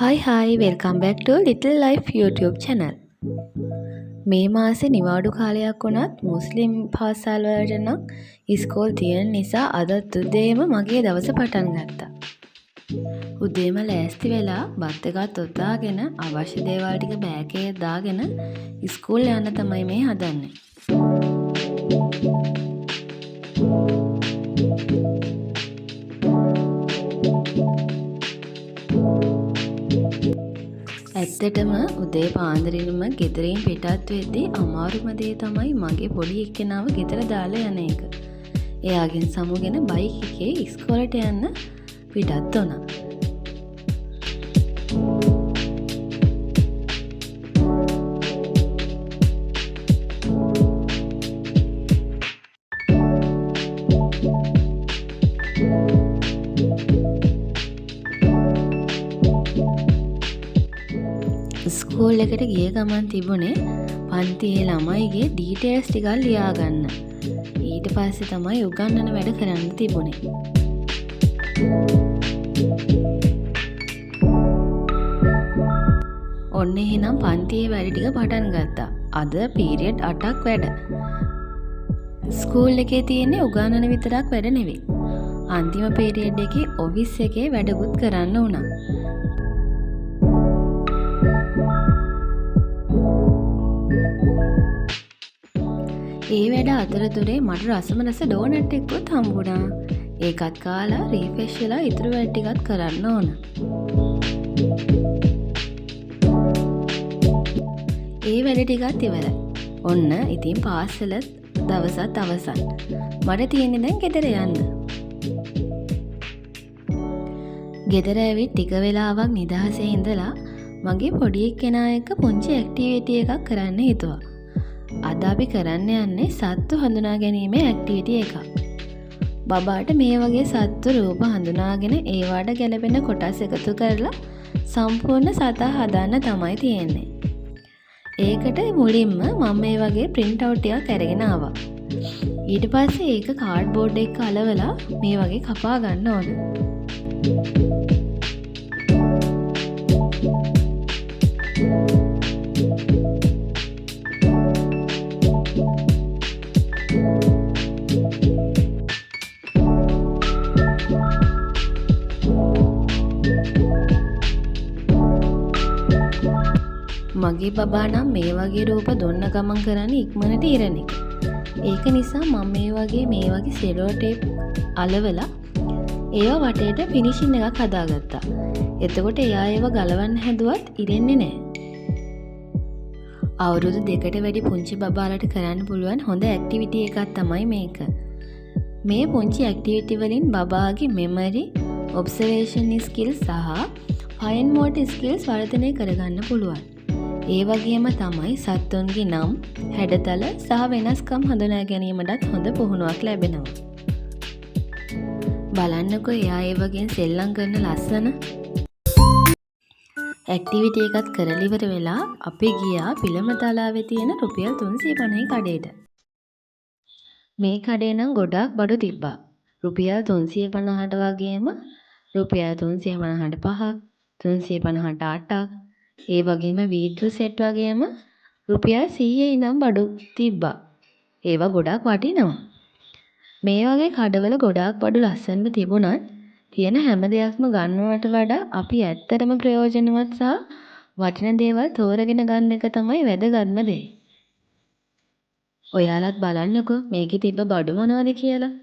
Hi, welcome back to Little Life YouTube channel. මේ මාසේ නිවාඩු කාලයක් වුණත් මුස්ලිම් පාසල් වලට නම් ඉස්කෝල් තියෙන නිසා අදත් උදේම මගේ දවස පටන් ගත්තා. උදේම ලෑස්ති වෙලා බත් එකත් ඔත්තාගෙන අවශ්‍ය දේවල් ටික බෑග් එකේ දාගෙන ඉස්කෝල් යන්න තමයි මේ හදන්නේ. ඇත්තටම උදේ පාන්දරින්ම ගෙදරින් පිටත් වෙද්දී අමාරුම දේ තමයි මගේ පොඩි එක්කෙනාව ගෙදර දාලා යන එක. එයාගෙන් සමුගෙන බයික් එකේ ඉස්කෝලේට යන්න පිටත් වුණා. ස්කූල් එකට ගිය ගමන් තිබුණේ පන්තියේ ළමයිගේ ඩීටේල්ස් ටිකක් ලියා ගන්න. ඊට පස්සේ තමයි උගන්වන වැඩ කරන්න තිබුණේ. ඔන්න එහෙනම් පන්තියේ වැඩ ටික පටන් ගත්තා. අද පීරියඩ් 8ක් වැඩ. ස්කූල් එකේ තියෙන්නේ උගන්වන විතරක් වැඩ නෙවෙයි. අන්තිම පීරියඩ් එකේ ඔෆිස් එකේ වැඩකුත් කරන්න වුණා. ඒ වැඩ අතරතුරේ මට රසම රස ඩෝනට් එක්කත් හම්බුණා. ඒකත් කාලා රීෆ්‍රෙෂ් වෙලා ඉතුරු වැඩ ටිකත් කරන්න ඕන. ඒ වැඩ ටිකත් ඉවරයි. ඔන්න ඉතින් පාසල දවසත් අවසන්. මට තියෙන්නේ දැන් ගෙදර යන්න. ගෙදර ඇවිත් ටික වෙලාවක් නිදහසේ ඉඳලා මගේ පොඩි එක්කෙනා එක්ක පුංචි ඇක්ටිවිටි එකක් කරන්න හිතුවා. අද අපි කරන්න යන්නේ සත්තු හඳුනා ගැනීමේ ඇක්ටිවිටි එකක්. බබාට මේ වගේ සත්තු රූප හඳුනාගෙන ඒවාට ගැලපෙන කොටස් එකතු කරලා සම්පූර්ණ සතා හදන්න තමයි තියෙන්නේ. ඒකට මුලින්ම මම මේ වගේ print out ටිකක් අරගෙන ආවා. ඊට පස්සේ ඒක කාඩ්බෝඩ් එක අලවලා මේ වගේ කපා ගන්න ඕන. මගේ බබා නම් මේ වගේ රූප දුන්න ගමන් කරන්නේ ඉක්මනට ඉරණ එක. ඒක නිසා මම මේ වගේ සෙලෝ ටේප් අලවලා ඒවා වටේට ෆිනිෂින් එකක් හදාගත්තා. එතකොට එයා ඒවා ගලවන්න හැදුවත් ඉරෙන්නේ නැහැ. අවුරුදු 2කට වැඩි පුංචි බබාලට කරන්න පුළුවන් හොඳ ඇක්ටිවිටි එකක් තමයි මේක. මේ පුංචි ඇක්ටිවිටි වලින් බබාගේ මෙමරි, ඔබ්සර්වේෂන් ස්කිල්ස් සහ ෆයින් මෝටර් ස්කිල්ස් වර්ධනය කරගන්න පුළුවන්. ඒ වගේම තමයි සත්තුන්ගේ නම්, හැඩතල සහ වෙනස්කම් හඳුනා ගැනීමටත් හොඳ පුහුණුවක් ලැබෙනවා. බලන්නකෝ එයා ඒ වගේ සෙල්ලම් කරන ලස්සන ඇක්ටිවිටි එකත් කරලා ඉවර වෙලා අපි ගියා පිළමතලාවේ තියෙන රුපියල් 350 කඩේට. මේ කඩේ නම් ගොඩාක් බඩු තිබ්බා. රුපියල් 350ට වගේම රුපියල් 350ට 5ක්, 350ට 8ක්, ඒ වගේම වීඩියෝ සෙට් වගේම රුපියල් 100 ඉඳන් බඩු තිබ්බා. ඒවා ගොඩාක් වටිනවා. මේ වගේ කඩවල ගොඩාක් බඩු ලස්සනට තිබුණත් තියෙන හැම දෙයක්ම ගන්නවට වඩා අපි ඇත්තටම ප්‍රයෝජනවත් සහ වටින දේවල් තෝරගෙන ගන්න එක තමයි වැදගත්ම දේ. ඔයාලත් බලන්නකෝ මේකේ තිබ්බ බඩු මොනවද කියලා.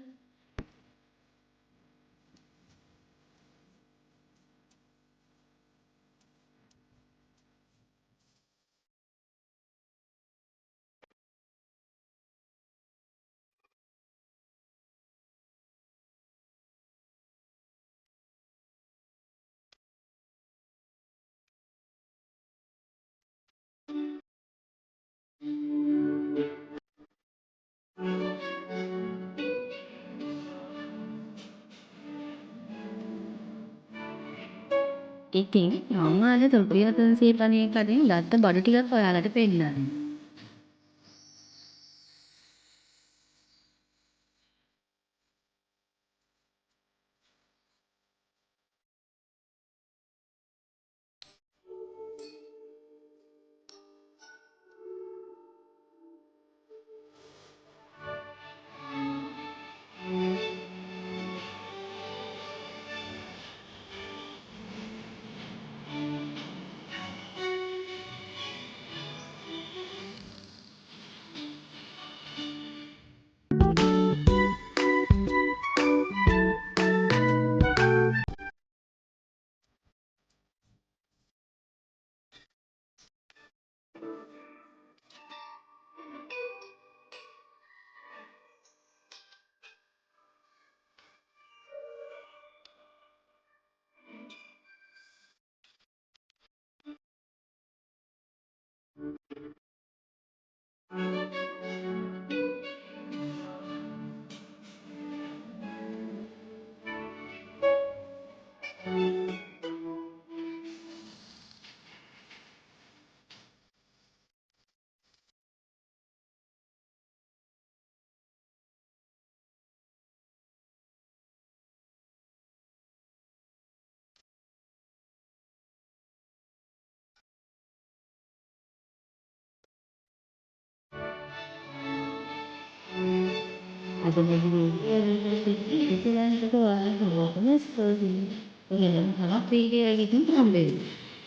ඉතින් මම අද රුපියල් 350 කඩෙන් ගත්ත බඩු ටිකක් ඔයාලට පෙන්නන්න.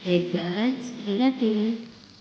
ඒක